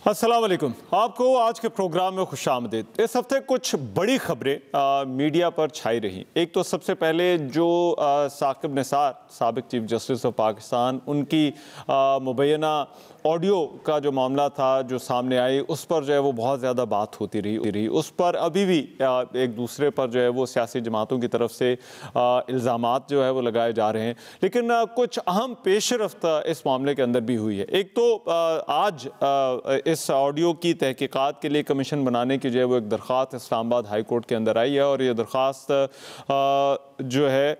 अस्सलाम वालेकुम। आपको आज के प्रोग्राम में खुशामदीद। इस हफ्ते कुछ बड़ी खबरें मीडिया पर छाई रही। एक तो सबसे पहले जो साकिब निसार साबिक चीफ जस्टिस ऑफ पाकिस्तान, उनकी मुबैना ऑडियो का जो मामला था जो सामने आई, उस पर जो है वो बहुत ज़्यादा बात होती रही। उस पर अभी भी एक दूसरे पर जो है वो सियासी जमातों की तरफ से इल्ज़ामात जो है वो लगाए जा रहे हैं, लेकिन कुछ अहम पेशरफ्त इस मामले के अंदर भी हुई है। एक तो आज इस ऑडियो की तहकीकात के लिए कमीशन बनाने की जो है वो एक दरख्वास्त इस्लामाबाद हाई कोर्ट के अंदर आई है, और ये दरख्वास्त जो है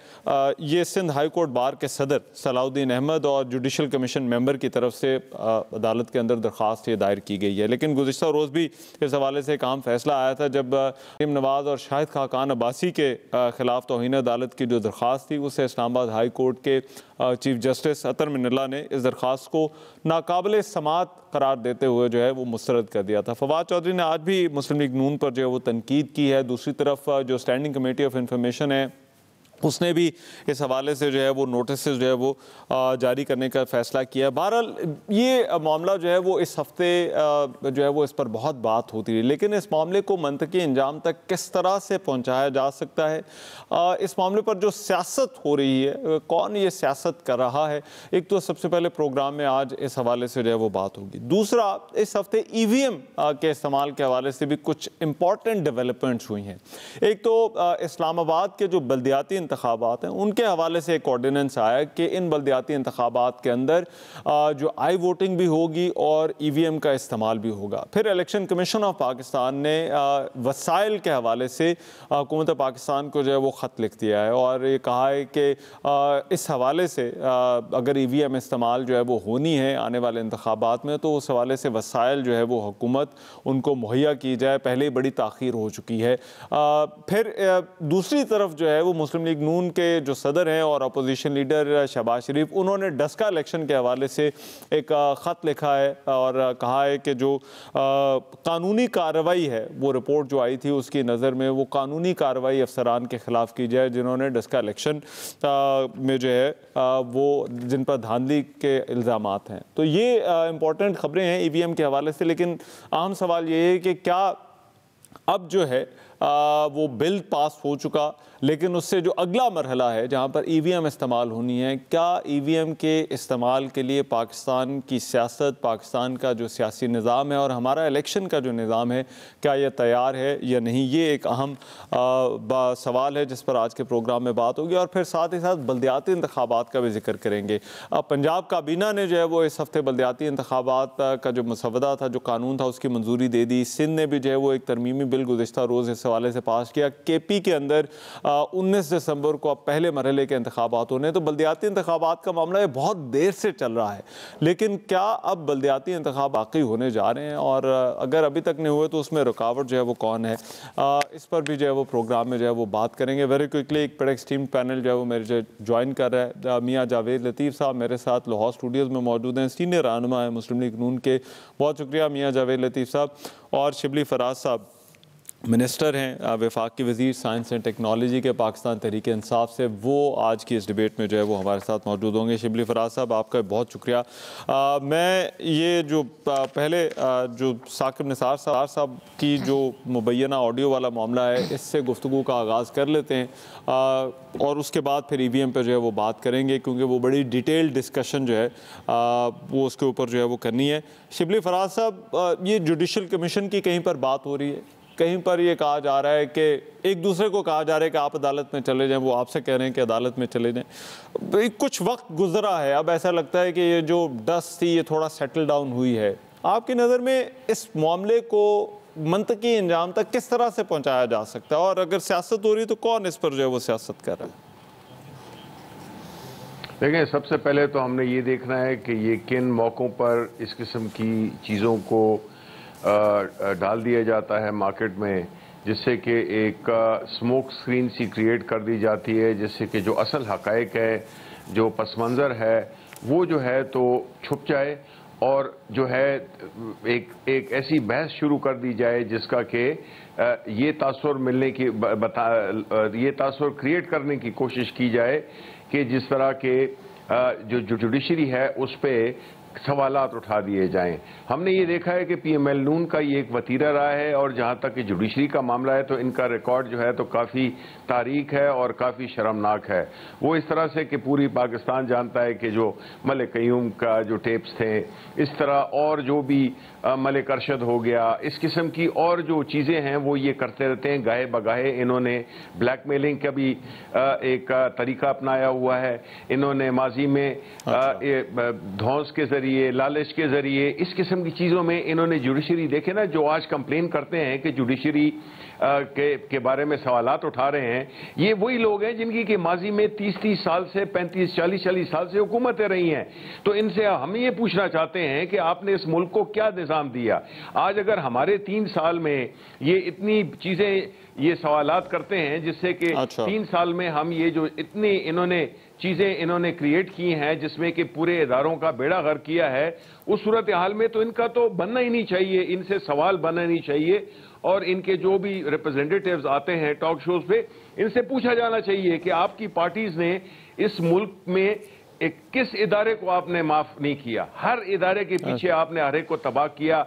ये सिंध हाई कोर्ट बार के सदर सलाउद्दीन अहमद और जुडिशल कमीशन मेंबर की तरफ से अदालत के अंदर दरख्वास्त ये दायर की गई है। लेकिन गुज़िश्ता रोज़ भी इस हवाले से एक अहम फैसला आया था जब नईम नवाज़ और शाहिद खाकान अब्बासी के ख़िलाफ़ तौहीन अदालत की जो दरख्वास्त थी उसे इस्लामाबाद हाई कोर्ट के चीफ जस्टिस अतर मिन्नल्ला ने इस दरख्वास्त को नाकाबिल समात करार देते हुए जो है वो मुस्तरद कर दिया था। फवाद चौधरी ने आज भी मुस्लिम लीग नून पर जो है वो तनकीद की है। दूसरी तरफ जो स्टैंडिंग कमेटी ऑफ इंफॉर्मेशन है उसने भी इस हवाले से जो है वो नोटिस जो है वो जारी करने का फ़ैसला किया। बहरहाल ये मामला जो है वो इस हफ्ते जो है वो इस पर बहुत बात होती रही, लेकिन इस मामले को मंतकी अंजाम तक किस तरह से पहुंचाया जा सकता है, इस मामले पर जो सियासत हो रही है, कौन ये सियासत कर रहा है, एक तो सबसे पहले प्रोग्राम में आज इस हवाले से जो है वो बात होगी। दूसरा, इस हफ्ते EVM के इस्तेमाल के हवाले से भी कुछ इम्पॉर्टेंट डेवलपमेंट्स हुई हैं। एक तो इस्लामाबाद के जो बल्दियाती इंतखाबात हैं उनके हवाले से एक ऑर्डिनेंस आया कि इन बल्दियाती इंतखाबात के अंदर जो आई वोटिंग भी होगी और EVM का इस्तेमाल भी होगा। फिर इलेक्शन कमीशन ऑफ पाकिस्तान ने वसाइल के हवाले से हुकूमत पाकिस्तान को जो है वो ख़त लिख दिया है और ये कहा है कि इस हवाले से अगर EVM इस्तेमाल जो है वो होनी है आने वाले इंतखाबात में, तो उस हवाले से वसाइल जो है वो हुकूमत उनको मुहैया की जाए। पहले ही बड़ी ताख़ीर हो चुकी है। फिर दूसरी तरफ जो है वो मुस्लिम लीग नून के जो सदर हैं और अपोजिशन लीडर शहबाज शरीफ, उन्होंने डस्का इलेक्शन के हवाले से एक ख़त लिखा है और कहा है कि जो कानूनी कार्रवाई है, वो रिपोर्ट जो आई थी उसकी नज़र में वो कानूनी कार्रवाई अफसरान के ख़िलाफ़ की जाए जिन्होंने डस्का इलेक्शन में जो है वो जिन पर धांधली के इल्ज़ामात हैं। तो ये इम्पॉर्टेंट ख़बरें हैं EVM के हवाले से, लेकिन अहम सवाल ये है कि क्या अब जो है वो बिल पास हो चुका, लेकिन उससे जो अगला मरहला है जहाँ पर EVM इस्तेमाल होनी है, क्या EVM के इस्तेमाल के लिए पाकिस्तान की सियासत, पाकिस्तान का जो सियासी निज़ाम है और हमारा इलेक्शन का जो निज़ाम है, क्या ये तैयार है या नहीं, ये एक अहम सवाल है जिस पर आज के प्रोग्राम में बात होगी। और फिर साथ ही साथ बल्दियाती इंतखाबात का भी जिक्र करेंगे। पंजाब काबीना ने जो है वो इस हफ्ते बल्दियाती इंतखाबात का जो मसवदा था, जो कानून था, उसकी मंजूरी दे दी। सिंध ने भी जो है वो एक तरमीमी बिल गुज़िश्ता रोज़ इस हवाले से पास किया। KP के अंदर 19 दिसंबर को अब पहले मरहले के इंतखाबात होने। तो बल्दियाती इंतखाबात का मामला ये बहुत देर से चल रहा है, लेकिन क्या अब बल्दियाती इंतखाब बाकी होने जा रहे हैं, और अगर अभी तक नहीं हुए तो उसमें रुकावट जो है वो कौन है, इस पर भी जो है वो प्रोग्राम में जो है वो बात करेंगे। वेरी क्विकली एक बड़ा एक्सट्रीम पैनल जो है वो मेरे जो ज्वाइन कर रहा है। मियाँ जावेद लतीफ़ साहब मेरे साथ लाहौर स्टूडियोज़ में मौजूद हैं, सीनियर रहनुमा है मुस्लिम लीग नून के। बहुत शुक्रिया मियाँ जावेद लतीफ़ साहब। और शिबली फराज साहब मिनिस्टर हैं वफाक के वज़ीर साइंस एंड टेक्नोलॉजी के पाकिस्तान तहरीक इंसाफ से, वो आज की इस डिबेट में जो है वो हमारे साथ मौजूद होंगे। शिबली फराज साहब, आपका बहुत शुक्रिया। मैं ये जो पहले जो साकिब निसार साहब की जो मुबैना ऑडियो वाला मामला है, इससे गुफ्तगू का आगाज़ कर लेते हैं और उसके बाद फिर EVM पर जो है वो बात करेंगे, क्योंकि वो बड़ी डिटेल डिस्कशन जो है वो उसके ऊपर जो है वो करनी है। शिबली फराज साहब, ये जुडिशल कमीशन की कहीं पर बात हो रही है, कहीं पर ये कहा जा रहा है कि एक दूसरे को कहा जा रहा है कि आप अदालत में चले जाएं, वो आपसे कह रहे हैं कि अदालत में चले जाएं। कुछ वक्त गुजरा है, अब ऐसा लगता है कि ये जो डस्ट थी ये थोड़ा सेटल डाउन हुई है। आपकी नज़र में इस मामले को मंतकी अंजाम तक किस तरह से पहुंचाया जा सकता है, और अगर सियासत हो रही है तो कौन इस पर जो है वो सियासत कर रहा है? देखिए, सबसे पहले तो हमने ये देखना है कि ये किन मौक़ों पर इस किस्म की चीज़ों को डाल दिया जाता है मार्केट में, जिससे कि एक स्मोक स्क्रीन सी क्रिएट कर दी जाती है, जिससे कि जो असल हक़ाइक़ है, जो पस मंज़र है, वो जो है तो छुप जाए, और जो है एक ऐसी बहस शुरू कर दी जाए जिसका कि ये तासुर मिलने की ये तासुर क्रिएट करने की कोशिश की जाए कि जिस तरह के जो जुडिशरी है उस पर सवालात उठा दिए जाएं। हमने ये देखा है कि पीएमएल नून का ये एक वतीरा रहा है, और जहां तक कि जुडिशरी का मामला है तो इनका रिकॉर्ड जो है तो काफ़ी तारीख है और काफ़ी शर्मनाक है। वो इस तरह से कि पूरी पाकिस्तान जानता है कि जो मलिक क़य्यूम का जो टेप्स थे, इस तरह और जो भी मलिक अरशद हो गया, इस किस्म की और जो चीज़ें हैं वो ये करते रहते हैं। गाहे बगाहे इन्होंने ब्लैकमेलिंग का भी एक तरीका अपनाया हुआ है। इन्होंने माजी में धौंस के जरिए, लालच के जरिए, इस किस्म की चीज़ों में इन्होंने जुडिशरी, देखे ना, जो आज कंप्लेन करते हैं कि जुडिशरी के बारे में सवालात उठा रहे हैं, ये वही लोग हैं जिनकी कि माजी में 30-30 साल से 35-40 साल से हुकूमतें रही हैं। तो इनसे हम ये पूछना चाहते हैं कि आपने इस मुल्क को क्या निज़ाम दिया। आज अगर हमारे 3 साल में ये इतनी चीज़ें, ये सवालात करते हैं जिससे कि 3 साल में हम ये जो इतनी इन्होंने चीज़ें इन्होंने क्रिएट की हैं जिसमें कि पूरे इदारों का बेड़ा गर्क किया है, उस सूरत हाल में तो इनका तो बनना ही नहीं चाहिए, इनसे सवाल बनना नहीं चाहिए। और इनके जो भी रिप्रेजेंटेटिव्स आते हैं टॉक शोज पे, इनसे पूछा जाना चाहिए कि आपकी पार्टीज ने इस मुल्क में किस इदारे को आपने माफ नहीं किया। हर इदारे के पीछे आपने हर एक को तबाह किया।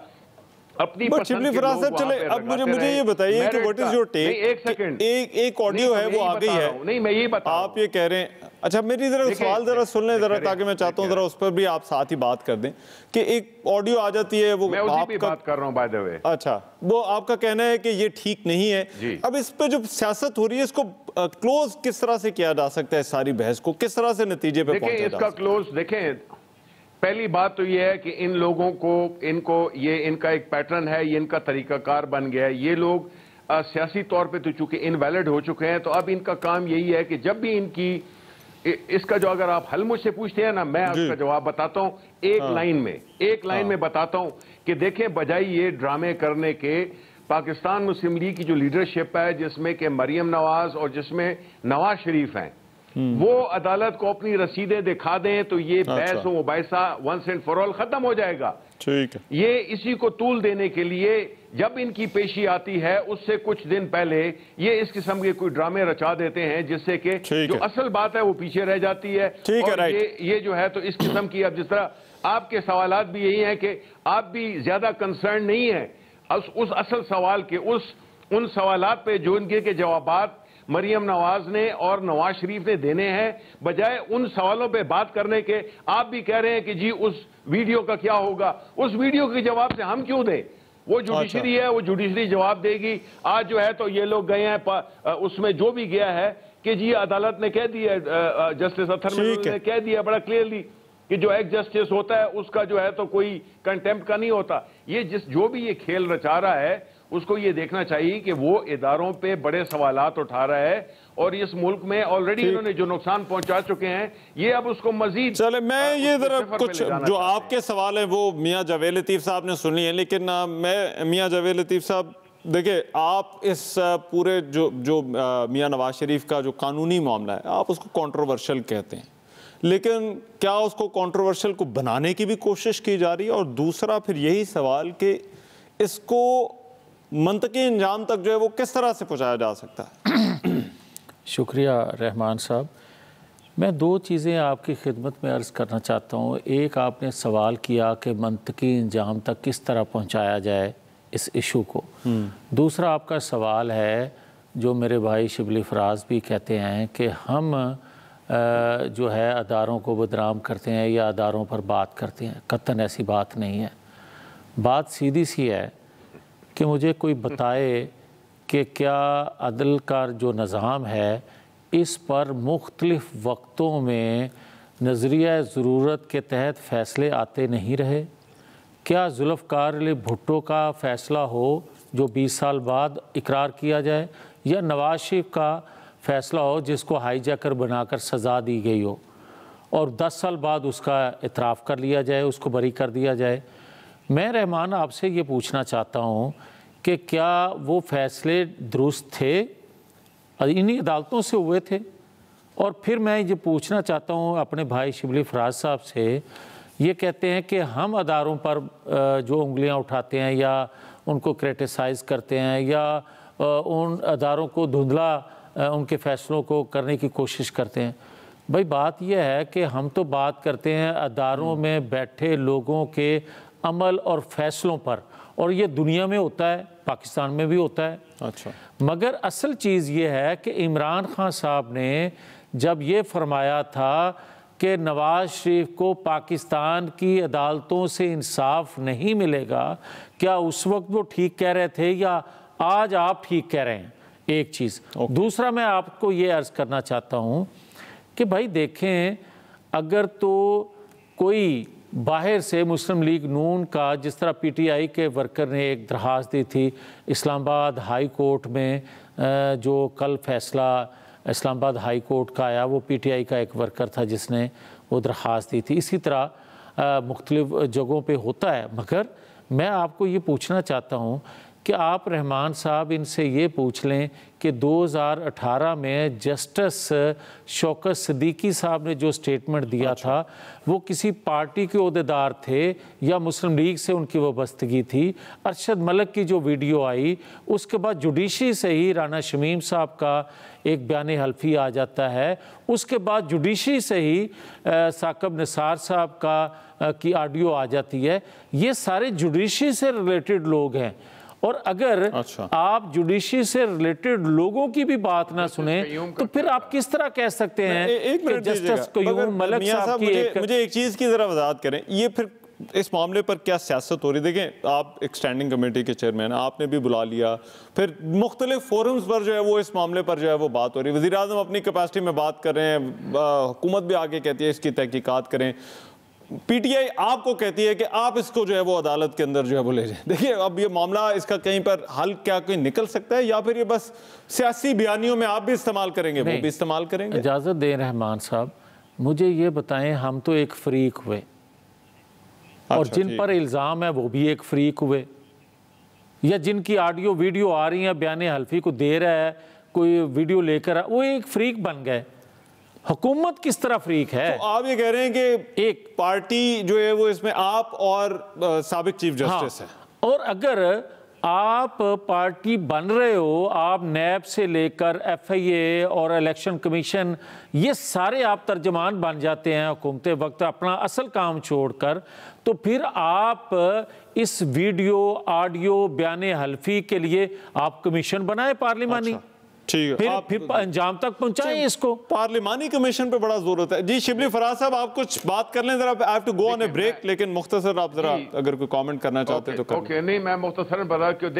अपनी शिबली फराज साहब, चले अब मुझे ये बताइए कि व्हाट इज योर टेक। एक सेकंड, एक ऑडियो है वो आ गई है। नहीं, मैं ये बता, आप ये कह रहे हैं, अच्छा मेरी जरा सवाल जरा सुन लें जरा, ताकि मैं चाहता हूं जरा उस पर भी आप साथ ही बात कर दें कि एक ऑडियो आ जाती है, वो मैं उसी पे बात कर रहा हूं बाय द वे। अच्छा, वो आपका कहना है कि ये ठीक नहीं है। अब इस पे जो सियासत हो रही है, इसको क्लोज किस तरह से किया जा सकता है, सारी बहस को किस तरह से नतीजे पे पहुंचा जा सकता है? इसका क्लोज देखें, पहली बात तो ये है कि इन लोगों को, इनको ये इनका एक पैटर्न है, ये इनका तरीकाकार बन गया है। ये लोग सियासी तौर पे तो चूंकि इनवैलिड हो चुके हैं, तो अब इनका काम यही है कि जब भी इनकी इसका जो, अगर आप हल मुझसे पूछते हैं ना, मैं उसका जवाब बताता हूं एक लाइन में बताता हूं कि देखें, बजाय ये ड्रामे करने के, पाकिस्तान मुस्लिम लीग की जो लीडरशिप है जिसमें कि मरियम नवाज और जिसमें नवाज शरीफ हैं, वो अदालत को अपनी रसीदें दिखा दें तो ये बहस व मुबाहिसा वंस एंड फॉर ऑल खत्म हो जाएगा। ठीक है। ये इसी को तूल देने के लिए जब इनकी पेशी आती है उससे कुछ दिन पहले ये इस किस्म के कोई ड्रामे रचा देते हैं जिससे कि जो असल बात है वो पीछे रह जाती है। और ये जो है तो इस किस्म की, अब जिस तरह आपके सवालात भी यही हैं कि आप भी ज्यादा कंसर्न नहीं है उस असल सवाल के, उन सवालात पे जो इनके के जवाबात मरियम नवाज ने और नवाज शरीफ ने देने हैं, बजाय उन सवालों पे बात करने के आप भी कह रहे हैं कि जी उस वीडियो का क्या होगा। उस वीडियो के जवाब से हम क्यों दें? वो जुडिशरी है, वो जुडिशरी जवाब देगी। आज जो है तो ये लोग गए हैं, उसमें जो भी गया है कि जी अदालत ने कह दिया, जस्टिस अथर ने कह दिया बड़ा क्लियरली कि जो एक जस्टिस होता है उसका जो है तो कोई कंटेम्प्ट का नहीं होता। ये जो भी ये खेल रचा रहा है उसको ये देखना चाहिए कि वो इदारों पे बड़े सवालात उठा रहा है, और इस मुल्क में ऑलरेडी इन्होंने जो नुकसान पहुंचा चुके हैं, ये अब उसको मजीद। चले, मैं ये जरा कुछ जो आपके सवाल है वो मियां जावेद लतीफ साहब ने सुन लिए हैं, लेकिन मैं मियां जावेद लतीफ साहब, देखिए आप इस पूरे जो मियां नवाज शरीफ का जो कानूनी मामला है, आप उसको कंट्रोवर्शियल कहते हैं, लेकिन क्या उसको कंट्रोवर्शियल को बनाने की भी कोशिश की जा रही है? और दूसरा फिर यही सवाल कि इसको मंतकी अंजाम तक जो है वो किस तरह से पहुंचाया जा सकता है? शुक्रिया रहमान साहब। मैं 2 चीज़ें आपकी खिदमत में अर्ज़ करना चाहता हूँ। एक, आपने सवाल किया कि मंतकी अंजाम तक किस तरह पहुंचाया जाए इस इशू को। दूसरा आपका सवाल है जो मेरे भाई शिबली फराज भी कहते हैं कि हम जो है अदारों को बदनाम करते हैं या अदारों पर बात करते हैं। कतन ऐसी बात नहीं है। बात सीधी सी है कि मुझे कोई बताए कि क्या अदल का जो निज़ाम है इस पर मुख्तलिफ़ वक्तों में नज़रिया ज़रूरत के तहत फ़ैसले आते नहीं रहे? क्या जुल्फ़िकार अली भुट्टो का फ़ैसला हो जो 20 साल बाद इकरार किया जाए, या नवाज शरीफ का फ़ैसला हो जिसको हाईजैकर बनाकर सज़ा दी गई हो और 10 साल बाद उसका इतराफ़ कर लिया जाए, उसको बरी कर दिया जाए? मैं रहमान आपसे ये पूछना चाहता हूँ कि क्या वो फ़ैसले दुरुस्त थे, इन्हीं अदालतों से हुए थे? और फिर मैं ये पूछना चाहता हूँ अपने भाई शिबली फराज साहब से, ये कहते हैं कि हम अदारों पर जो उंगलियाँ उठाते हैं या उनको क्रिटिसाइज़ करते हैं या उन अदारों को धुंधला उनके फ़ैसलों को करने की कोशिश करते हैं। भाई बात यह है कि हम तो बात करते हैं अदारों में बैठे लोगों के अमल और फैसलों पर, और ये दुनिया में होता है, पाकिस्तान में भी होता है। अच्छा, मगर असल चीज़ ये है कि इमरान खान साहब ने जब ये फरमाया था कि नवाज़ शरीफ को पाकिस्तान की अदालतों से इंसाफ नहीं मिलेगा, क्या उस वक्त वो ठीक कह रहे थे या आज आप ठीक कह रहे हैं? एक चीज़। दूसरा, मैं आपको ये अर्ज़ करना चाहता हूँ कि भाई देखें, अगर तो कोई बाहर से मुस्लिम लीग नून का, जिस तरह पीटीआई के वर्कर ने एक दरख्वास्त दी थी इस्लामाबाद हाई कोर्ट में, जो कल फैसला इस्लामाबाद हाई कोर्ट का आया, वो पीटीआई का एक वर्कर था जिसने वो दरख्वास्त दी थी। इसी तरह मुख्तलिफ जगहों पे होता है। मगर मैं आपको ये पूछना चाहता हूँ कि आप रहमान साहब इनसे ये पूछ लें कि 2018 में जस्टिस शौकत सिद्दीकी साहब ने जो स्टेटमेंट दिया था, वो किसी पार्टी के ओहदेदार थे या मुस्लिम लीग से उनकी वाबस्तगी थी? अरशद मलिक की जो वीडियो आई, उसके बाद जुडिशरी से ही राना शमीम साहब का एक बयान हल्फी आ जाता है, उसके बाद जुडिशरी से ही साकिब निसार साहब की ऑडियो आ जाती है। ये सारे जुडिशरी से रिलेटेड लोग हैं, और अगर आप जुडिशरी से रिलेटेड लोगों की भी बात ना सुने तो फिर आप किस तरह कह सकते हैं कि जस्टिस क़य्यूम मलिक साहब की मुझे एक चीज़ की ज़रा वजाहत करें, ये फिर इस मामले पर क्या सियासत हो रही? देखें, आप एक स्टैंडिंग कमेटी के चेयरमैन, आपने भी बुला लिया, फिर मुख्तलिफ फोरम्स पर जो है वो इस मामले पर जो है वो बात हो रही है, वज़ीर आज़म अपनी कैपेसिटी में बात कर रहे हैं, हुकूमत भी आगे कहती है इसकी तहकीकात करें, पीटीआई आपको कहती है कि आप इसको जो है वो अदालत के अंदर जो है वो ले जाएं। देखिए, अब ये मामला इसका कहीं पर हल क्या कहीं निकल सकता है, या फिर ये बस सियासी बयानियों में आप भी इस्तेमाल करेंगे, वो भी इस्तेमाल करेंगे? इजाज़त दें रहमान साहब, मुझे ये बताएं, हम तो एक फ्रीक हुए और जिन पर इल्ज़ाम है वो भी एक फ्रीक हुए, या जिनकी ऑडियो वीडियो आ रही है, बयान हल्फी को दे रहा है, कोई वीडियो लेकर, वो एक फ्रीक बन गए? हुकूमत किस तरह फ्रीक है? तो आप ये कह रहे हैं कि एक पार्टी जो है वो इसमें आप और साबिक चीफ जस्टिस है, और अगर आप पार्टी बन रहे हो, आप नैब से लेकर एफआईए और इलेक्शन कमीशन, ये सारे आप तर्जमान बन जाते हैं हुकूमत वक्त अपना असल काम छोड़कर, तो फिर आप इस वीडियो ऑडियो बयान हल्फी के लिए आप कमीशन बनाए पार्लिमानी। ठीक है, फिर अंजाम तक पहुंचाएं इसको। पार्लिमानी कमीशन पे बड़ा जोर होता है। जी शिबली फराज साहब, आप कुछ बात कर लें जरा, I have to go on a break, लेकिन मुख्तसर आप जरा अगर कोई कमेंट करना चाहते हैं तो ओके। नहीं, मैं मुख्तसर बता क्यों,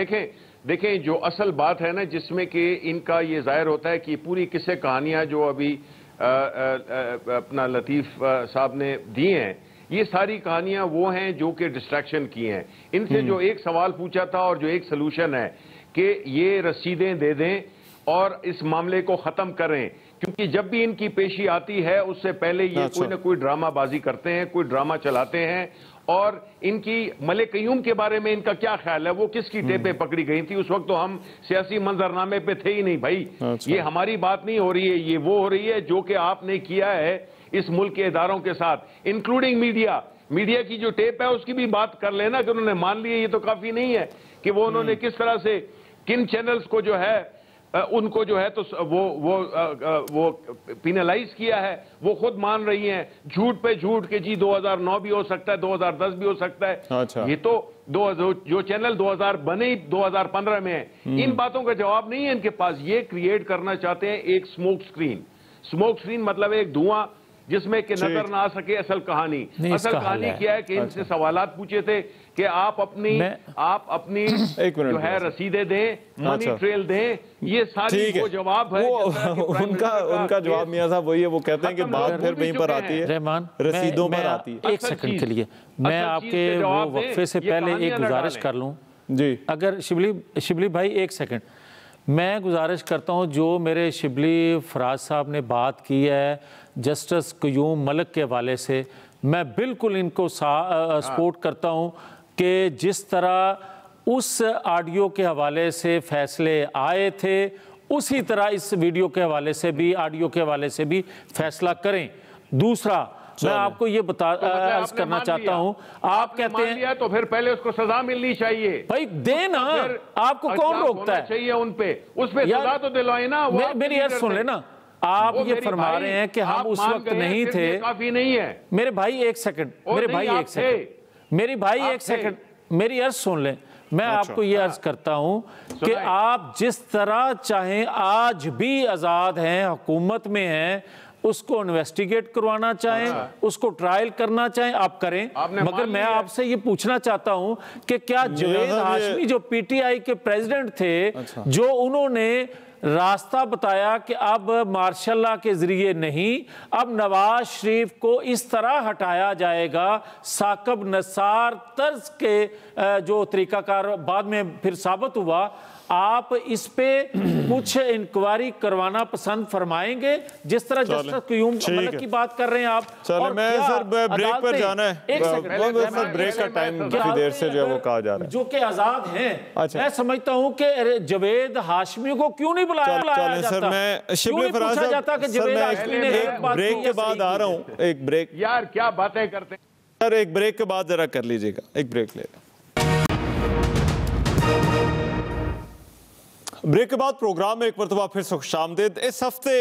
देखें जो असल बात है ना, जिसमें कि इनका ये जाहिर होता है कि पूरी किस्से कहानियां जो अभी अपना लतीफ़ साहब ने दी हैं, ये सारी कहानियां वो हैं जो कि डिस्ट्रैक्शन की हैं। इनसे जो एक सवाल पूछा था और जो एक सलूशन है कि ये रसीदें दे दें और इस मामले को ख़त्म करें, क्योंकि जब भी इनकी पेशी आती है उससे पहले ये कोई ना कोई ड्रामाबाजी करते हैं, कोई ड्रामा चलाते हैं। और इनकी मलिक क़य्यूम के बारे में इनका क्या ख्याल है, वो किसकी टेपें पकड़ी गई थी? उस वक्त तो हम सियासी मंजरनामे पे थे ही नहीं भाई। ये हमारी बात नहीं हो रही है, ये वो हो रही है जो कि आपने किया है इस मुल्क के इदारों के साथ, इंक्लूडिंग मीडिया की जो टेप है उसकी भी बात कर लेना कि उन्होंने मान लिया। ये तो काफी नहीं है कि वो उन्होंने किस तरह से किन चैनल्स को जो है उनको जो है तो वो पिनलाइज किया है, वो खुद मान रही हैं झूठ पे झूठ के जी 2009 भी हो सकता है, 2010 भी हो सकता है। ये तो जो चैनल 2000 बने ही 2015 में है। इन बातों का जवाब नहीं है इनके पास। ये क्रिएट करना चाहते हैं एक स्मोक स्क्रीन मतलब एक धुआं जिसमें कि नजर ना आ सके असल कहानी। असल कहानी क्या है कि इनसे सवालात पूछे थे कि आप अपनी जो है रसीदें दें, मनी ट्रेल दें, ये सारी वो जवाब है। उनका जवाब मियां साहब वही है, वो कहते हैं कि बात फिर वहीं पर आती है, रहमान रसीदों पर आती है। एक सेकंड के लिए मैं आपके वो वक्फे से पहले एक गुजारिश कर लूं जी, अगर शिबली भाई एक सेकंड, मैं गुजारिश करता हूं, जो मेरे शिबली फराज साहब ने बात की है जस्टिस क़य्यूम मलिक के हवाले से, मैं बिल्कुल इनको सपोर्ट करता हूं कि जिस तरह उस ऑडियो के हवाले से फैसले आए थे उसी तरह इस वीडियो के हवाले से भी, ऑडियो के हवाले से भी फैसला करें। दूसरा मैं आपको ये अर्ज करना चाहता हूं, आप कहते हैं तो फिर पहले उसको सजा मिलनी चाहिए भाई, देना आपको कौन रोकता है? चाहिए उस पे सजा तो दिलवाए ना। मेरी अर्ज सुन लेना, आप वो ये मेरी फरमा भाई, रहे हैं कि हम आप उस मान वक्त गए, नहीं फिर थे। ये काफी नहीं है। मेरे भाई एक सेकंड, मेरे नहीं, भाई आप एक सेकंड, मेरी भाई आप एक सेकंड, थे। मेरी अर्ज सुन लें। मैं आपको ये अर्ज करता हूं कि सुनाएं। आप जिस तरह चाहें आज भी आज़ाद हैं, हुकूमत में हैं, उसको इन्वेस्टिगेट करवाना चाहें, उसको ट्रायल करना चाहें, आप करें। आपने मगर मान मैं लिया। आपसे ये पूछना चाहता हूं कि क्या जवेद साहब, हाशमी जो पीटीआई के प्रेसिडेंट थे, जो उन्होंने रास्ता बताया कि अब मार्शल लॉ के जरिए नहीं, अब नवाज शरीफ को इस तरह हटाया जाएगा, साकब नसार तर्ज के जो तरीकाकार बाद में फिर साबित हुआ, आप इस पे कुछ इंक्वायरी करवाना पसंद फरमाएंगे जिस तरह जस्टिस क्यूम मलिक की बात कर रहे हैं आप? चलो, और मैं क्या सर ब्रेक पर अदालतें- जाना है, एक सेकंड, सर ब्रेक का टाइम काफी देर से जो है वो कहा जा रहा है। जो कि आजाद हैं, अच्छा। मैं समझता हूं कि जवेद हाशमी को क्यों नहीं बुलाया चलें सर, मैं शिबली फराज पूछा जाता कि साहब, सर जवेद मैं हाशमी ने एक ब्रेक के बाद आ रहा हूँ, एक ब्रेक। यार क्या बातें करते हैं। सर एक ब्रेक के बाद जरा कर लीजिएगा, एक ब्रेक ले लें। ब्रेक के बाद प्रोग्राम में एक मरतबा फिर से खुशामदीद। इस हफ्ते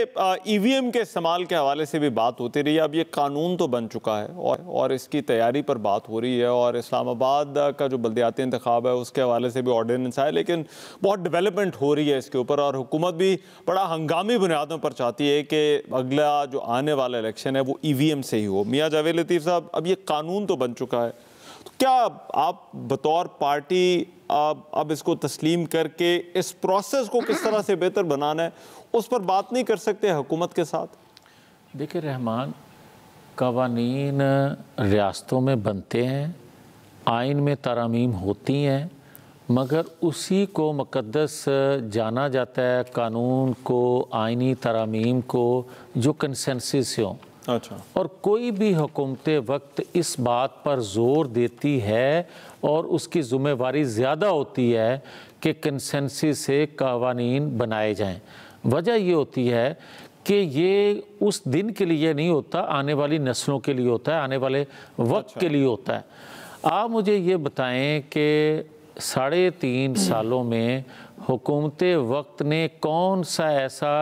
ईवीएम के इस्तेमाल के हवाले से भी बात होती रही है। अब ये कानून तो बन चुका है और इसकी तैयारी पर बात हो रही है, और इस्लामाबाद का जो बल्दियाती इंतखाब है उसके हवाले से भी ऑर्डिनेंस है, लेकिन बहुत डेवलपमेंट हो रही है इसके ऊपर, और हुकूमत भी बड़ा हंगामी बुनियादों पर चाहती है कि अगला जो आने वाला इलेक्शन है वो ईवीएम से ही हो। मियाँ जावेद लतीफ़ साहब, अब ये कानून तो बन चुका है, तो क्या आप बतौर पार्टी अब इसको तस्लीम करके इस प्रोसेस को किस तरह से बेहतर बनाना है उस पर बात नहीं कर सकते हुकूमत के साथ? देखिए रहमान, कवानीन रियासतों में बनते हैं, आइन में तरामीम होती हैं, मगर उसी को मुक़द्दस जाना जाता है, कानून को, आइनी तरामीम को, जो कंसेंसस से हों। अच्छा। और कोई भी हुकूमत वक्त इस बात पर ज़ोर देती है और उसकी ज़िम्मेवारी ज़्यादा होती है कि कंसेंसस से कवानीन बनाए जाएं। वजह ये होती है कि ये उस दिन के लिए नहीं होता, आने वाली नस्लों के लिए होता है, आने वाले वक्त के लिए होता है। आप मुझे ये बताएं कि 3.5 सालों में हुकूमत वक्त ने कौन सा ऐसा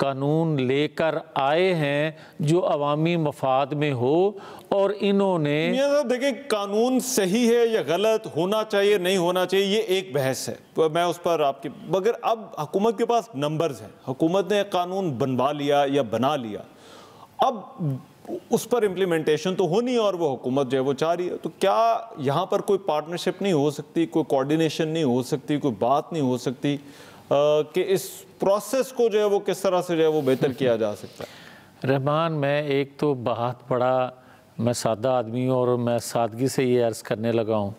कानून लेकर आए हैं जो अवामी मफाद में हो, और इन्होंने देखिए कानून सही है या गलत, होना चाहिए नहीं होना चाहिए, ये एक बहस है, तो मैं उस पर आपकी, मगर अब हुकूमत के पास नंबर्स हैं, हुकूमत ने कानून बनवा लिया या बना लिया, अब उस पर इम्प्लीमेंटेशन तो होनी है और वो हुकूमत जो है वो चाह रही है, तो क्या यहाँ पर कोई पार्टनरशिप नहीं हो सकती, कोई कोऑर्डिनेशन नहीं हो सकती, कोई बात नहीं हो सकती कि इस प्रोसेस को जो है वो किस तरह से जो है वो बेहतर किया जा सकता है? रहमान, मैं एक तो बहुत बड़ा, मैं सादा आदमी हूँ और मैं सादगी से ये अर्ज़ करने लगा हूँ,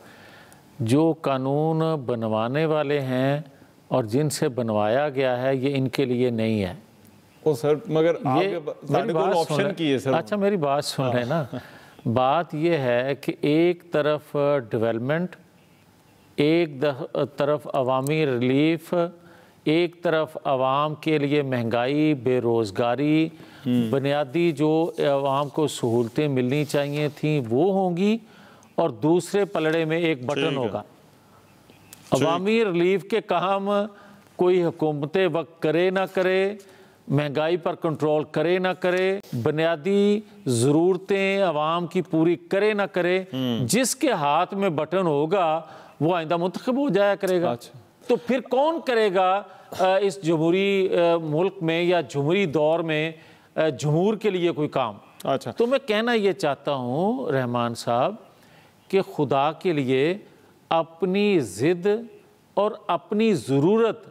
जो कानून बनवाने वाले हैं और जिनसे बनवाया गया है ये इनके लिए नहीं है। ओ सर, मगर ये मेरी बात ऑप्शन की है सर। अच्छा, मेरी बात सुन रहे ना। बात ये है कि एक तरफ डेवलपमेंट, एक तरफ अवामी रिलीफ, एक तरफ आवाम के लिए महंगाई, बेरोज़गारी, बुनियादी जो आवाम को सहूलतें मिलनी चाहिए थी वो होंगी, और दूसरे पलड़े में एक बटन होगा। अवामी रिलीफ के काम कोई हुकूमत वक्त करे ना करे, महंगाई पर कंट्रोल करे ना करे, बुनियादी ज़रूरतें आवाम की पूरी करे ना करे, जिसके हाथ में बटन होगा वो आइंदा मुंतखब हो जाया करेगा। अच्छा। तो फिर कौन करेगा इस जमहूरी मुल्क में या जमहूरी दौर में जमहूर के लिए कोई काम? अच्छा। तो मैं कहना ये चाहता हूँ रहमान साहब कि खुदा के लिए अपनी ज़िद और अपनी ज़रूरत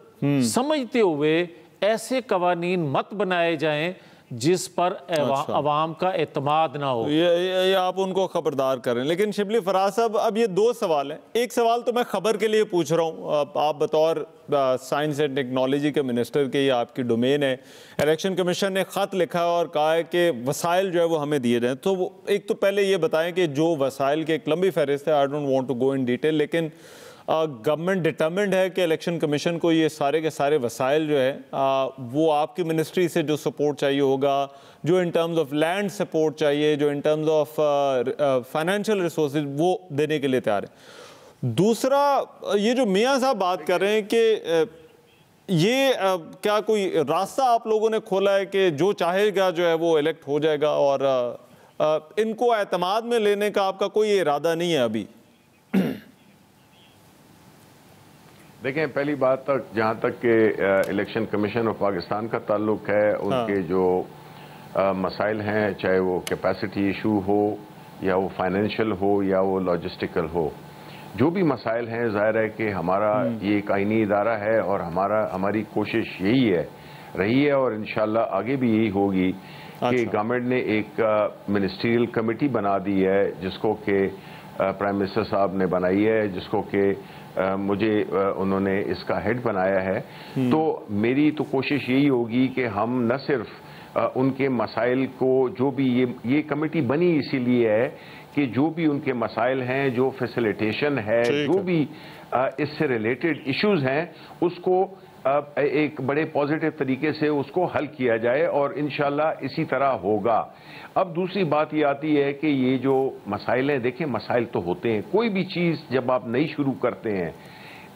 समझते हुए ऐसे कवानीन मत बनाए जाएं जिस पर अवाम का एतमाद ना हो। ये आप उनको खबरदार करें। लेकिन शिबली फराज साहब, अब ये दो सवाल हैं। एक सवाल तो मैं खबर के लिए पूछ रहा हूँ, आप बतौर साइंस एंड टेक्नोलॉजी के मिनिस्टर के, ये आपकी डोमेन है। इलेक्शन कमीशन ने ख़त लिखा और कहा है कि वसाइल जो है वो हमें दिए जाएँ, तो एक तो पहले ये बताएं कि जो वसाइल की एक लंबी फहरिस्त है, I don't want to go in detail, लेकिन गवर्नमेंट डिटर्मिंड है कि इलेक्शन कमीशन को ये सारे के सारे वसाइल जो है वो आपकी मिनिस्ट्री से जो सपोर्ट चाहिए होगा, जो in terms of land support चाहिए, जो in terms of financial resources, वो देने के लिए तैयार है। दूसरा, ये जो मियाँ साहब बात कर रहे हैं कि ये क्या कोई रास्ता आप लोगों ने खोला है कि जो चाहेगा जो है वो इलेक्ट हो जाएगा, और इनको एतमाद में लेने का आपका कोई इरादा नहीं है अभी? देखें, पहली बात तक जहाँ तक के इलेक्शन कमीशन ऑफ पाकिस्तान का ताल्लुक है, उनके जो मसाइल हैं, चाहे वो कैपेसिटी इशू हो या वो फाइनेंशियल हो या वो लॉजिस्टिकल हो, जो भी मसाइल हैं, जाहिर है कि हमारा ये एक आईनी इदारा है और हमारी कोशिश यही रही है और इंशाल्लाह आगे भी यही होगी कि गवर्नमेंट ने एक मिनिस्ट्रियल कमेटी बना दी है, जिसको कि प्राइम मिनिस्टर साहब ने बनाई है, जिसको कि मुझे उन्होंने इसका हेड बनाया है। तो मेरी तो कोशिश यही होगी कि हम न सिर्फ उनके मसाइल को, जो भी ये कमेटी बनी इसीलिए है कि जो भी उनके मसाइल हैं, जो फैसिलिटेशन है, जो भी इससे रिलेटेड इश्यूज हैं, उसको एक बड़े पॉजिटिव तरीके से उसको हल किया जाए और इंशाल्लाह इसी तरह होगा। अब दूसरी बात ये आती है कि ये जो मसाइल हैं, देखें मसाइल तो होते हैं, कोई भी चीज़ जब आप नई शुरू करते हैं,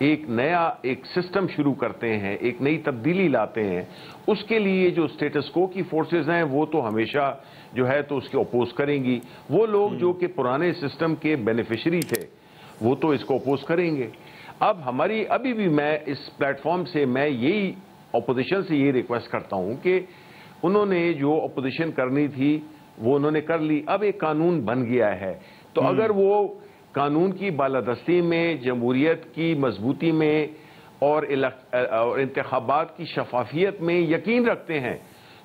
एक सिस्टम शुरू करते हैं, एक नई तब्दीली लाते हैं, उसके लिए जो स्टेटस को की फोर्सेस हैं वो तो हमेशा जो है तो उसके अपोज करेंगी। वो लोग जो कि पुराने सिस्टम के बेनिफिशरी थे वो तो इसको अपोज करेंगे। अब हमारी अभी भी मैं इस प्लेटफॉर्म से मैं यही अपोजिशन से ये रिक्वेस्ट करता हूं कि उन्होंने जो अपोजिशन करनी थी वो उन्होंने कर ली। अब एक कानून बन गया है, तो अगर वो कानून की बालादस्ती में, जमहूरियत की मजबूती में और इंतखाबात की शफाफियत में यकीन रखते हैं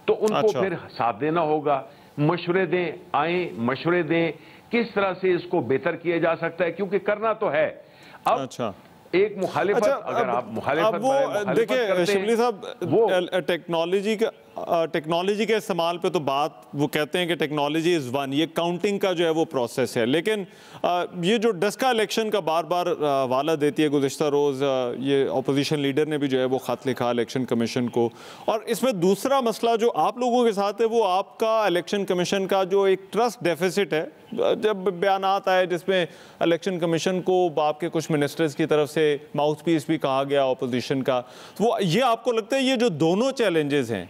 तो उनको फिर साथ देना होगा। मशवरे दें, आए मशवरे दें किस तरह से इसको बेहतर किया जा सकता है, क्योंकि करना तो है। अब एक मुखालिफत, अगर आप मुखालिफत देखिए शिबली साहब, वो टेक्नोलॉजी के इस्तेमाल पे तो बात वो कहते हैं कि टेक्नोलॉजी इज़ वन, ये काउंटिंग का जो है वो प्रोसेस है, लेकिन ये जो डस्का इलेक्शन का बार बार हवाला देती है, गुज़िश्ता रोज़ ये अपोजिशन लीडर ने भी जो है वो ख़त लिखा इलेक्शन कमीशन को, और इसमें दूसरा मसला जो आप लोगों के साथ है वो आपका इलेक्शन कमीशन का जो एक ट्रस्ट डेफिसिट है। जब बयानात आए जिसमें इलेक्शन कमीशन को आपके कुछ मिनिस्टर्स की तरफ से माउथ पीस भी कहा गया अपोजिशन का, तो वो ये आपको लगता है ये जो दोनों चैलेंजेस हैं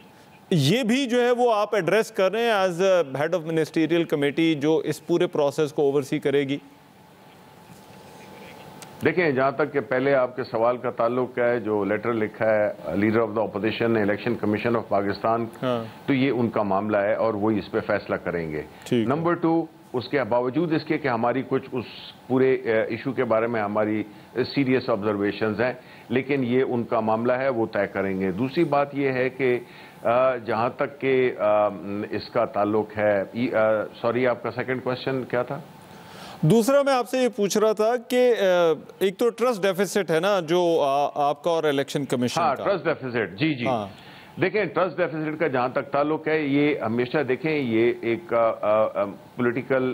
ये भी जो है वो आप एड्रेस कर रहे हैं as head of ministerial committee जो इस पूरे प्रोसेस को ओवरसी करेगी? देखें, जहां तक कि पहले आपके सवाल का ताल्लुक है, जो लेटर लिखा है leader of the opposition election commission of Pakistan, तो ये उनका मामला है और वो इस पे फैसला करेंगे। नंबर 2, उसके बावजूद इसके कि हमारी कुछ उस पूरे इशू के बारे में हमारी सीरियस ऑब्जर्वेशंस हैं, लेकिन ये उनका मामला है, वो तय करेंगे। दूसरी बात ये है कि जहां तक कि इसका ताल्लुक है, सॉरी आपका सेकंड क्वेश्चन क्या था? दूसरा मैं आपसे ये पूछ रहा था कि एक तो ट्रस्ट डेफिसिट है ना जो आपका और इलेक्शन कमीशन का। ट्रस्ट डेफिसिट, जी जी। देखें, ट्रस्ट डेफिसिट का जहां तक ताल्लुक है, ये हमेशा देखें ये एक पॉलिटिकल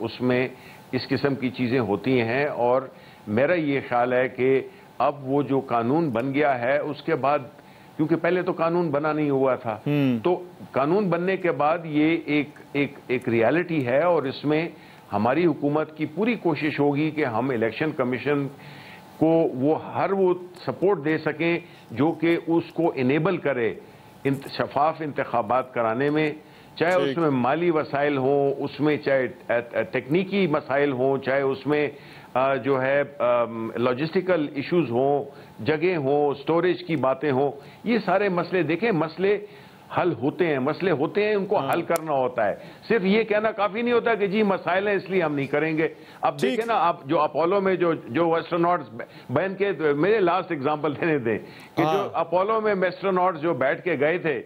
उसमें इस किस्म की चीजें होती हैं, और मेरा ये ख्याल है कि अब वो जो कानून बन गया है उसके बाद, क्योंकि पहले तो कानून बना नहीं हुआ था, तो कानून बनने के बाद ये एक रियलिटी है और इसमें हमारी हुकूमत की पूरी कोशिश होगी कि हम इलेक्शन कमीशन को वो सपोर्ट दे सकें जो कि उसको इनेबल करे शफाफ इंतखाबात कराने में, चाहे उसमें माली वसाइल हों, उसमें चाहे टेक्निकी मसाइल हों, चाहे उसमें जो है लॉजिस्टिकल इश्यूज हों, जगह हों, स्टोरेज की बातें हों, ये सारे मसले देखें, मसले हल होते हैं, मसले होते हैं, उनको हल करना होता है। सिर्फ ये कहना काफी नहीं होता कि जी मसाइल है इसलिए हम नहीं करेंगे। अब देखें ना, आप जो अपोलो में जो एस्ट्रोनॉट्स बहन के, मेरे लास्ट एग्जांपल देने दें कि जो अपोलो में एस्ट्रोनॉट्स जो बैठ के गए थे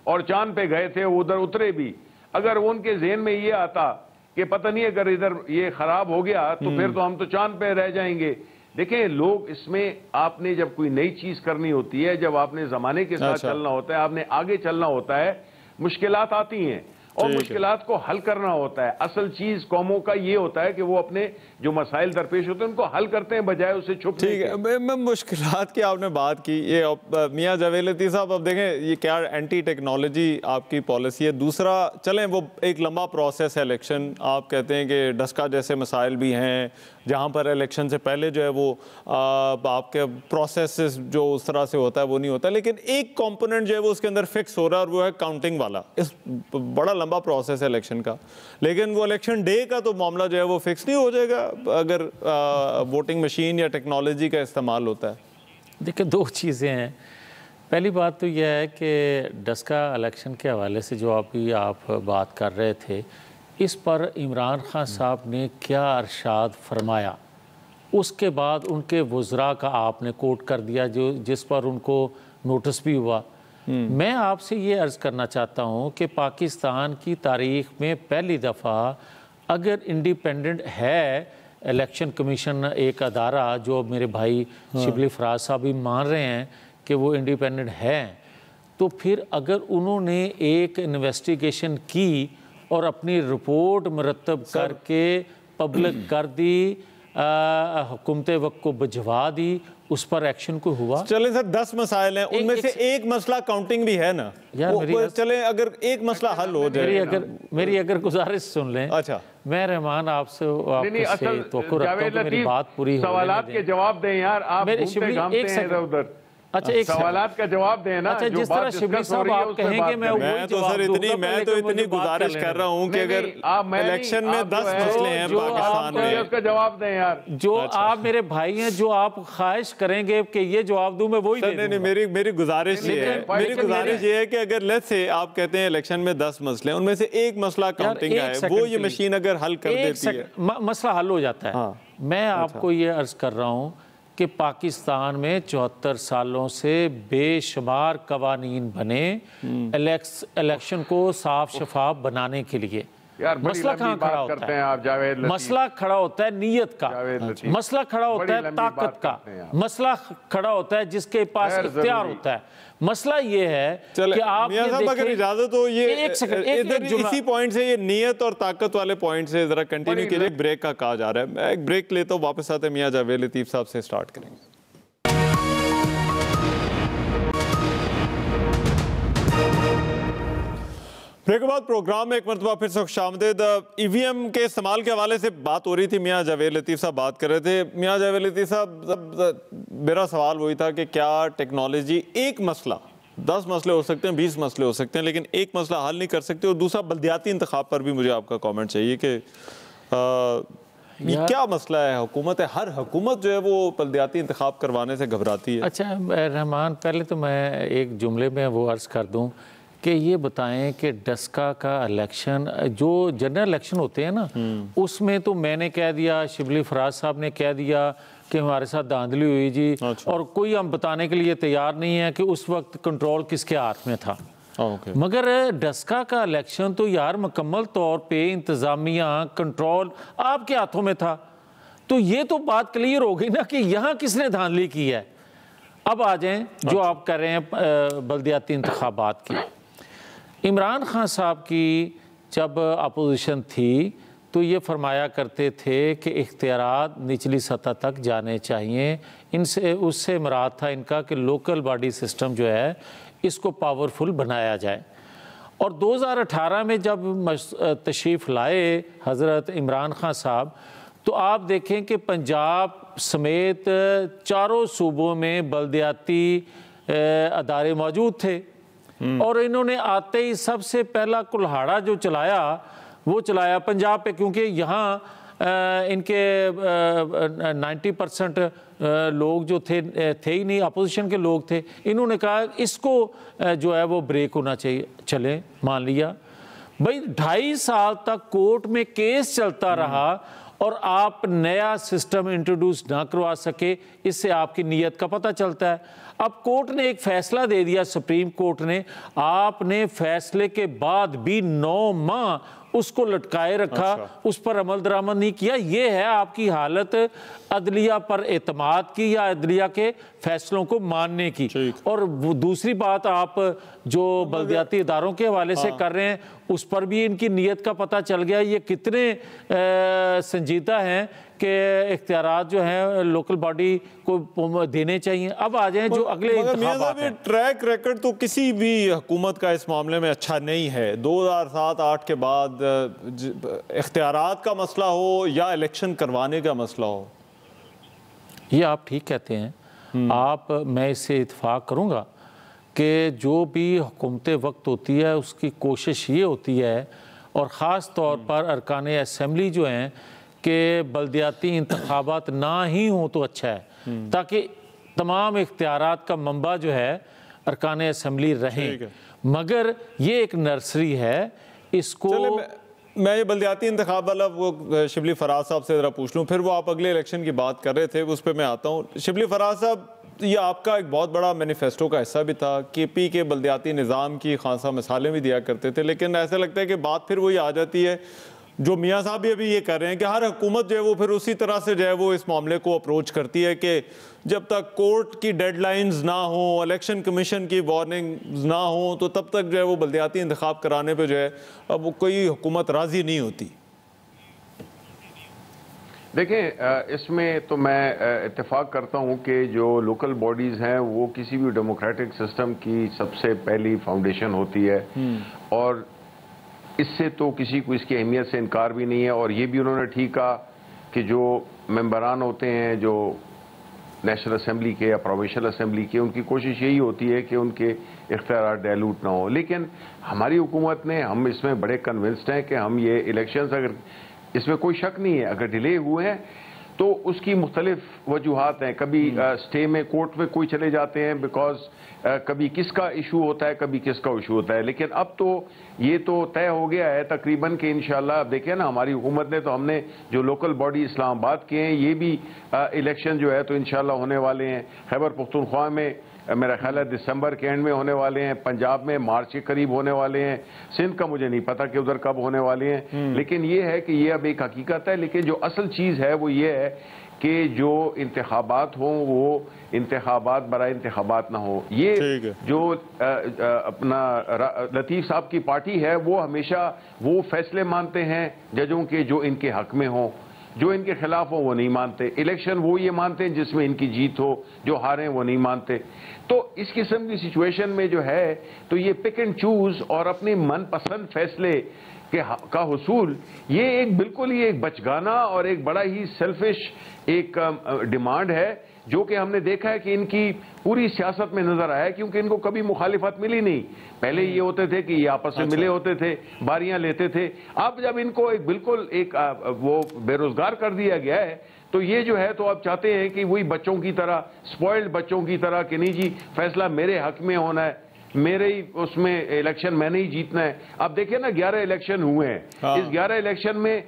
और चांद पे गए थे, उधर उतरे भी, अगर उनके ज़हन में ये आता कि पता नहीं अगर इधर ये खराब हो गया तो फिर तो हम तो चांद पे रह जाएंगे। देखिए, लोग इसमें, आपने जब कोई नई चीज करनी होती है, जब आपने जमाने के साथ चलना होता है, आपने आगे चलना होता है, मुश्किलात आती हैं, और मुश्किलात को हल करना होता है। असल चीज कौमों का ये होता है कि वो अपने जो मसाइल दरपेश होते हैं उनको हल करते हैं बजाय उसे छुपने ठीक है। मैं मुश्किलात की आपने बात की, ये मियां जावेद लतीफ़ साहब, अब देखें ये क्या एंटी टेक्नोलॉजी आपकी पॉलिसी है। दूसरा, चलें वो एक लंबा प्रोसेस है इलेक्शन, आप कहते हैं कि डस्का जैसे मसाइल भी हैं जहाँ पर इलेक्शन से पहले जो है वो आपके प्रोसेस जो उस तरह से होता है वो नहीं होता, लेकिन एक कंपोनेंट जो है वो उसके अंदर फिक्स हो रहा है और वो है काउंटिंग वाला। इस बड़ा लंबा प्रोसेस है इलेक्शन का, लेकिन वो इलेक्शन डे का तो मामला जो है वो फिक्स नहीं हो जाएगा अगर वोटिंग मशीन या टेक्नोलॉजी का इस्तेमाल होता है। देखिए, दो चीज़ें हैं। पहली बात तो यह है कि डस्का इलेक्शन के हवाले से जो अभी आप बात कर रहे थे, इस पर इमरान खान साहब ने क्या अरशाद फरमाया, उसके बाद उनके वज़रा का आपने कोट कर दिया जो जिस पर उनको नोटिस भी हुआ। मैं आपसे ये अर्ज़ करना चाहता हूँ कि पाकिस्तान की तारीख़ में पहली दफ़ा अगर इंडिपेंडेंट है इलेक्शन कमीशन, एक अदारा जो मेरे भाई शिबली फराज साहब भी मान रहे हैं कि वो इंडिपेंडेंट हैं, तो फिर अगर उन्होंने एक इन्वेस्टिगेशन की और अपनी रिपोर्ट मुरतब करके पब्लिक कर दी, हुकूमत वक्त को भिजवा दी, उस पर एक्शन को हुआ। चले सर, 10 मसाइल हैं, उनमें से एक मसला काउंटिंग भी है ना यार। चले अगर एक मसला हल हो जाए, मेरी अगर गुजारिश सुन लें। अच्छा, मैं रहमान आपसे तो मेरी बात पूरी हो, सवालात के जवाब दें यार, आप घूमते घामते हैं इधर उधर। अच्छा, एक सवालात का जवाब देना। अच्छा, जिस तरह शिबली साहब आप कहेंगे मैं तो सर इतनी गुजारिश कर रहा हूँ कि अगर इलेक्शन में 10 मसले हैं पाकिस्तान में, उसका जवाब दें यार। जो आप मेरे भाई हैं, जो आप ख्वाहिश करेंगे कि ये जवाब दूं, मैं वही दे दूंगा। मेरी गुजारिश ये है कि अगर लेट्स से आप कहते हैं इलेक्शन में 10 मसले, उनमें से एक मसला काउंटिंग का है, वो ये मशीन अगर हल कर देती है, मसला हल हो जाता है। मैं आपको ये अर्ज कर रहा हूँ कि पाकिस्तान में 74 सालों से बेशुमार कवानीन बने इलेक्शन को साफ शफाफ बनाने के लिए। मसला कहाँ खड़ा होता है? मसला खड़ा होता है नीयत का, मसला खड़ा होता है ताकत का, मसला खड़ा होता है जिसके पास इख्तियार होता है। मसला ये है कि आप अगर इजाजत हो ये इधर इसी पॉइंट से, ये नियत और ताकत वाले पॉइंट से जरा कंटिन्यू कीजिए। ब्रेक का कहा जा रहा है, मैं एक ब्रेक लेता हूँ, वापस आते हैं मियां जावेद लतीफ साहब से स्टार्ट करेंगे। ब्रेक के बाद प्रोग्राम में एक मरतबा फिर से खुशामदीद। ईवीएम के इस्तेमाल के हवाले से बात हो रही थी, मियां जावेद लतीफ साहब बात कर रहे थे। मियां जावेद लतीफ साहब, मेरा सवाल वही था कि क्या टेक्नोलॉजी एक मसला, 10 मसले हो सकते हैं, 20 मसले हो सकते हैं, लेकिन एक मसला हल नहीं कर सकते। और दूसरा, बल्दियाती इंतखाब पर भी मुझे आपका कॉमेंट चाहिए कि ये क्या मसला है? हुकूमत है, हर हुकूमत जो है वो बल्दियाती इंतखाब करवाने से घबराती है। अच्छा रहमान, पहले तो मैं एक जुमले में वो अर्ज़ कर दूँ कि ये बताएं कि डस्का का इलेक्शन, जो जनरल इलेक्शन होते हैं ना, उसमें तो मैंने कह दिया, शिबली फराज साहब ने कह दिया कि हमारे साथ धांधली हुई जी। अच्छा। और कोई हम बताने के लिए तैयार नहीं है कि उस वक्त कंट्रोल किसके हाथ में था। मगर डस्का का इलेक्शन तो यार मुकम्मल तौर पे इंतज़ामिया कंट्रोल आपके हाथों में था। तो ये तो बात क्लियर हो गई ना कि यहाँ किसने धांधली की है। अब आ जाएं जो आप कर रहे हैं बल्दियाती इंतखाबात की। इमरान खान साहब की जब अपोजिशन थी तो ये फरमाया करते थे कि इख्तियारात निचली सतह तक जाने चाहिए। इनसे उससे मुराद था इनका कि लोकल बॉडी सिस्टम जो है इसको पावरफुल बनाया जाए। और 2018 में जब तशरीफ़ लाए हज़रत इमरान खान साहब, तो आप देखें कि पंजाब समेत चारों सूबों में बल्दियाती अदारे मौजूद थे। और इन्होंने आते ही सबसे पहला कुल्हाड़ा जो चलाया वो चलाया पंजाब पे, क्योंकि यहाँ इनके 90% लोग जो थे ही नहीं, अपोजिशन के लोग थे। इन्होंने कहा इसको जो है वो ब्रेक होना चाहिए। चले, मान लिया भाई, 2.5 साल तक कोर्ट में केस चलता रहा और आप नया सिस्टम इंट्रोड्यूस ना करवा सके, इससे आपकी नीयत का पता चलता है। अब कोर्ट ने एक फैसला दे दिया, सुप्रीम कोर्ट ने, आपने फैसले के बाद भी 9 माह उसको लटकाए रखा, उस पर अमल दरामद नहीं किया। ये है आपकी हालत अदलिया पर एतमाद की या अदलिया के फैसलों को मानने की। और दूसरी बात आप जो बल्दियाती इदारों के हवाले से कर रहे हैं, उस पर भी इनकी नीयत का पता चल गया। ये कितने संजीदा हैं कि इख्तियारात जो हैं लोकल बॉडी को देने चाहिए। अब आ जाएं जो अगले इंतखाबात हैं। ट्रैक रिकॉर्ड तो किसी भी हुकूमत का इस मामले में अच्छा नहीं है। 2007-8 के बाद इख्तियारात का मसला हो या इलेक्शन करवाने का मसला हो, ये आप ठीक कहते हैं। मैं इससे इत्फाक करूँगा कि जो भी हुकूमत वक्त होती है उसकी कोशिश ये होती है, और ख़ास तौर पर अरकान असम्बली जो हैं, कि बल्दियाती इंतखाबात ना ही हों तो अच्छा है, ताकि तमाम इख्तियारात का मंबा जो है अरकान असम्बली रहें। मगर ये एक नर्सरी है, इसको मैं ये बल्दियाती इंतखाब वाला वो शिबली फराज साहब से ज़रा पूछ लूँ, फिर वो आप अगले इलेक्शन की बात कर रहे थे, उस पर मैं आता हूँ। शिबली फराज साहब, ये आपका एक बहुत बड़ा मैनिफेस्टो का हिस्सा भी था। KP के बल्दियाती निज़ाम की खासा मिसालें भी दिया करते थे, लेकिन ऐसा लगता है कि बात फिर वही आ जाती है जो मियाँ साहब भी अभी ये कर रहे हैं कि हर हुकूमत जो है वो फिर उसी तरह से जो है वो इस मामले को अप्रोच करती है कि जब तक कोर्ट की डेडलाइंस ना हो, इलेक्शन कमीशन की वार्निंग ना हो, तो तब तक जो है वो बल्दियाती इंतखाब कराने पे जो है अब वो कोई हुकूमत राज़ी नहीं होती। देखें, इसमें तो मैं इत्तेफाक करता हूं कि जो लोकल बॉडीज़ हैं वो किसी भी डेमोक्रेटिक सिस्टम की सबसे पहली फाउंडेशन होती है, और इससे तो किसी को इसकी अहमियत से इनकार भी नहीं है। और ये भी उन्होंने ठीक कहा कि जो मेंबरान होते हैं जो नेशनल असम्बली के या प्रोविंशियल असम्बली के, उनकी कोशिश यही होती है कि उनके इख्तियार डायलूट ना हो। लेकिन हमारी हुकूमत ने, हम इसमें बड़े कन्विंस्ड हैं कि हम ये इलेक्शंस, अगर इसमें कोई शक नहीं है, अगर डिले हुए हैं तो उसकी मुख्तलिफ वजूहात हैं। कभी स्टे में, कोर्ट में कोई चले जाते हैं बिकॉज कभी किसका इशू होता है, कभी किसका इशू होता है। लेकिन अब तो ये तो तय हो गया है तकरीबन कि इंशाल्लाह, अब देखिए ना, हमारी हुकूमत ने तो, हमने जो लोकल बॉडी इस्लामाबाद के हैं, ये भी इलेक्शन जो है तो इंशाल्लाह होने वाले हैं। खैबर पख्तूनख्वा में मेरा ख्याल है दिसंबर के एंड में होने वाले हैं, पंजाब में मार्च के करीब होने वाले हैं, सिंध का मुझे नहीं पता कि उधर कब होने वाले हैं। लेकिन ये है कि ये अब एक हकीकत है। लेकिन जो असल चीज़ है वो ये है कि जो इंतखाबात हों वो इंतखाबात बराए इंतखाबात ना हो। ये जो अपना लतीफ़ साहब की पार्टी है वो हमेशा वो फैसले मानते हैं जजों के जो इनके हक में हों, जो इनके खिलाफ हो वो नहीं मानते। इलेक्शन वो ये मानते हैं जिसमें इनकी जीत हो, जो हारें वो नहीं मानते। तो इस किस्म की सिचुएशन में जो है तो ये पिक एंड चूज और अपने मनपसंद फैसले का हुसूल, ये एक बिल्कुल ही एक बचगाना और एक बड़ा ही सेल्फिश एक डिमांड है, जो कि हमने देखा है कि इनकी पूरी सियासत में नजर आया है, क्योंकि इनको कभी मुखालिफत मिली नहीं। पहले ये होते थे कि ये आपस में मिले होते थे, बारियां लेते थे। अब जब इनको एक बिल्कुल एक वो बेरोजगार कर दिया गया है, तो ये जो है तो अब चाहते हैं कि वही बच्चों की तरह, स्पॉइल्ड बच्चों की तरह कि नहीं जी फैसला मेरे हक में होना है, मेरे ही उसमें इलेक्शन मैंने ही जीतना है। अब देखिए ना 11 इलेक्शन हुए हैं। इस 11 इलेक्शन में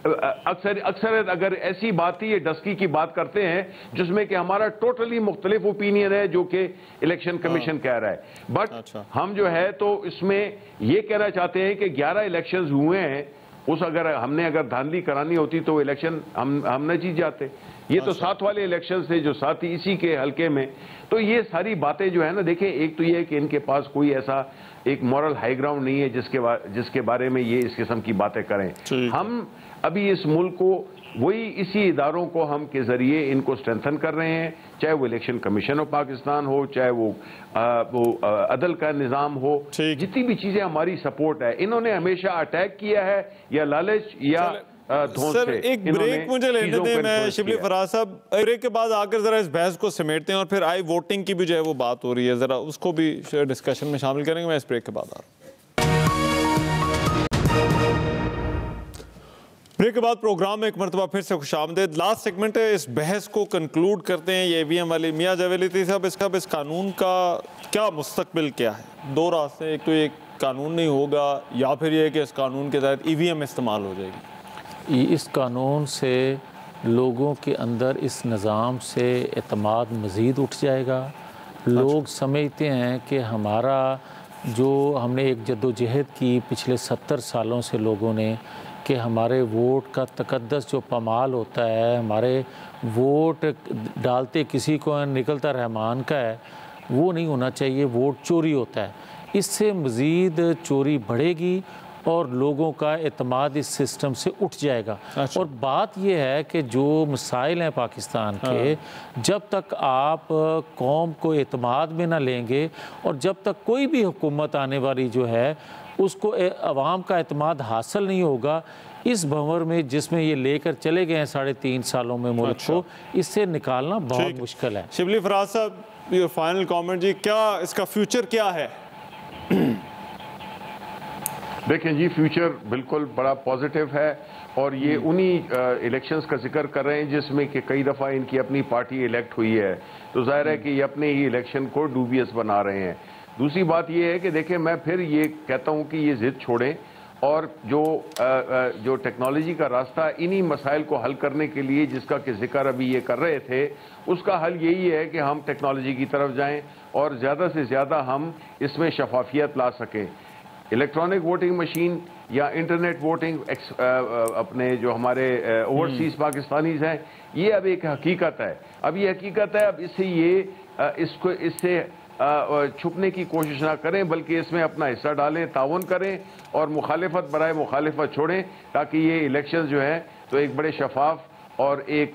अक्सर अगर ऐसी बात ही, ये डस्की की बात करते हैं जिसमें कि हमारा टोटली मुख्तलिफ ओपिनियन है जो कि इलेक्शन कमीशन कह रहा है। बट हम जो है तो इसमें ये कहना चाहते हैं कि 11 इलेक्शंस हुए हैं, उस अगर धांधली करानी होती तो इलेक्शन हम न जीत जाते। ये तो 7 वाले इलेक्शन थे जो साथ ही इसी के हल्के में। तो ये सारी बातें जो है ना, देखें, एक तो ये है कि इनके पास कोई ऐसा एक मॉरल हाई ग्राउंड नहीं है जिसके बारे में ये इस किस्म की बातें करें। हम अभी इस मुल्क को वही इसी इदारों को हम के जरिए इनको स्ट्रेंथन कर रहे हैं, चाहे वो इलेक्शन कमीशन ऑफ पाकिस्तान हो, चाहे वो अदल का निज़ाम हो, जितनी भी चीजें हमारी सपोर्ट है। इन्होंने हमेशा अटैक किया है या लालच या सर, एक ब्रेक मुझे लेने दें। मैं शिबली फराज साहब, ब्रेक के बाद आकर जरा इस बहस को समेटते हैं और फिर आई वोटिंग की भी जो है वो बात हो रही है, जरा उसको भी डिस्कशन में शामिल करेंगे। मैं इस ब्रेक के बाद आ रहा हूँ। ब्रेक के बाद प्रोग्राम में एक मरतबा फिर से खुशामदीद। लास्ट सेगमेंट है, इस बहस को कंक्लूड करते हैं। ये EVM वाली मियाँ जवेली साहब, इस कानून का क्या मुस्तकबिल क्या है? दो रास्ते, एक तो ये कानून नहीं होगा या फिर ये कि इस कानून के तहत EVM इस्तेमाल हो जाएगी। इस कानून से लोगों के अंदर इस निज़ाम से एतमाद मज़ीद उठ जाएगा। लोग समझते हैं कि हमारा जो हमने एक जद्दोजहद की पिछले 70 सालों से लोगों ने कि हमारे वोट का तकद्दस जो पमाल होता है, हमारे वोट डालते किसी को निकलता रहमान का है, वो नहीं होना चाहिए, वोट चोरी होता है। इससे मज़ीद चोरी बढ़ेगी और लोगों का एतमाद इस सिस्टम से उठ जाएगा। अच्छा। और बात यह है कि जो मसाइल हैं पाकिस्तान के, जब तक आप कौम को एतमाद में ना लेंगे और जब तक कोई भी हुकूमत आने वाली जो है उसको अवाम का एतमाद हासिल नहीं होगा, इस भंवर में जिसमें ये लेकर चले गए हैं 3.5 सालों में मुल्क को, इससे निकालना बहुत मुश्किल है। शिबली फराज साहब, ये फाइनल कमेंट जी, क्या इसका फ्यूचर क्या है? देखें जी, फ्यूचर बिल्कुल बड़ा पॉजिटिव है और ये उन्हीं इलेक्शंस का जिक्र कर रहे हैं जिसमें कि कई दफ़ा इनकी अपनी पार्टी इलेक्ट हुई है, तो जाहिर है कि ये अपने ही इलेक्शन को डूबियस बना रहे हैं। दूसरी बात ये है कि देखें, मैं फिर ये कहता हूँ कि ये ज़िद छोड़ें और जो टेक्नोलॉजी का रास्ता इन्हीं मसाइल को हल करने के लिए जिसका कि जिक्र अभी ये कर रहे थे, उसका हल यही है कि हम टेक्नोलॉजी की तरफ जाएं और ज़्यादा से ज़्यादा हम इसमें शफाफियत ला सकें। इलेक्ट्रॉनिक वोटिंग मशीन या इंटरनेट वोटिंग अपने जो हमारे ओवरसीज पाकिस्तानीज हैं, ये अब एक हकीकत है। अब ये हकीकत है, अब इससे छुपने की कोशिश ना करें, बल्कि इसमें अपना हिस्सा डालें, ताउन करें और मुखालिफत बराए मुखालिफत छोड़ें, ताकि ये इलेक्शन जो है तो एक बड़े शफाफ और एक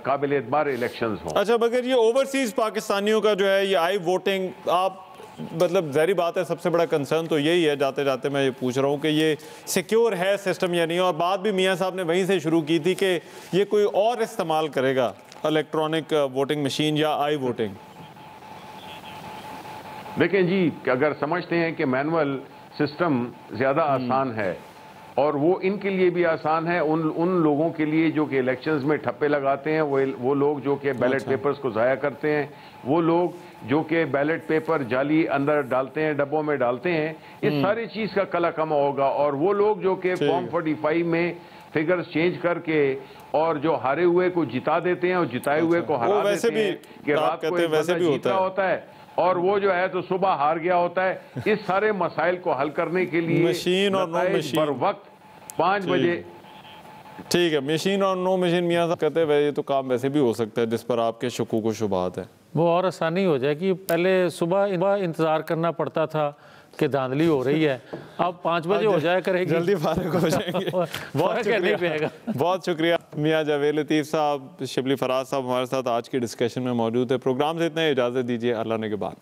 काबिल एतबार इलेक्शंस हों। अच्छा, मगर ये ओवरसीज पाकिस्तानियों का जो है ये आई वोटिंग, आप मतलब ज़ाहिर बात है सबसे बड़ा कंसर्न तो यही है, जाते जाते मैं ये पूछ रहा हूँ कि ये सिक्योर है सिस्टम या नहीं। और बात भी मियाँ साहब ने वहीं से शुरू की थी कि ये कोई और इस्तेमाल करेगा इलेक्ट्रॉनिक वोटिंग मशीन या आई वोटिंग। देखें जी, अगर समझते हैं कि मैनुअल सिस्टम ज़्यादा आसान है और वो इनके लिए भी आसान है, उन लोगों के लिए जो कि इलेक्शंस में ठप्पे लगाते हैं, वो लोग जो कि बैलेट पेपर्स को ज़ाया करते हैं, वो लोग जो कि बैलेट पेपर जाली अंदर डालते हैं, डब्बों में डालते हैं, इस सारी चीज़ का कला कमा होगा। और वो लोग जो कि फॉर्म 45 में फिगर्स चेंज करके और जो हारे हुए को जिता देते हैं और जिताए हुए को हरा देते हैं कि रात को वैसे भी होता है और वो जो है तो सुबह हार गया होता है। इस सारे मसाइल को हल करने के लिए मशीन और नो मशीन बर वक्त 5 बजे, ठीक है, मशीन और नो मशीन, मियाँ साहब कहते हैं ये तो काम वैसे भी हो सकता है जिस पर आपके शकूक व शुबहात है, वो और आसानी हो जाएगी। पहले सुबह इंतज़ार करना पड़ता था कि धांधली हो रही है, अब 5 बजे हो जाया करेगी, जल्दी फारिग हो जाएंगे। बहुत शुक्रिया, बहुत शुक्रिया मियाँ जावेद लतीफ़ साहब, शिबली फराज साहब हमारे साथ आज की डिस्कशन में मौजूद है। प्रोग्राम से इतना ही, इजाज़त दीजिए, अल्लाह ने के बाद।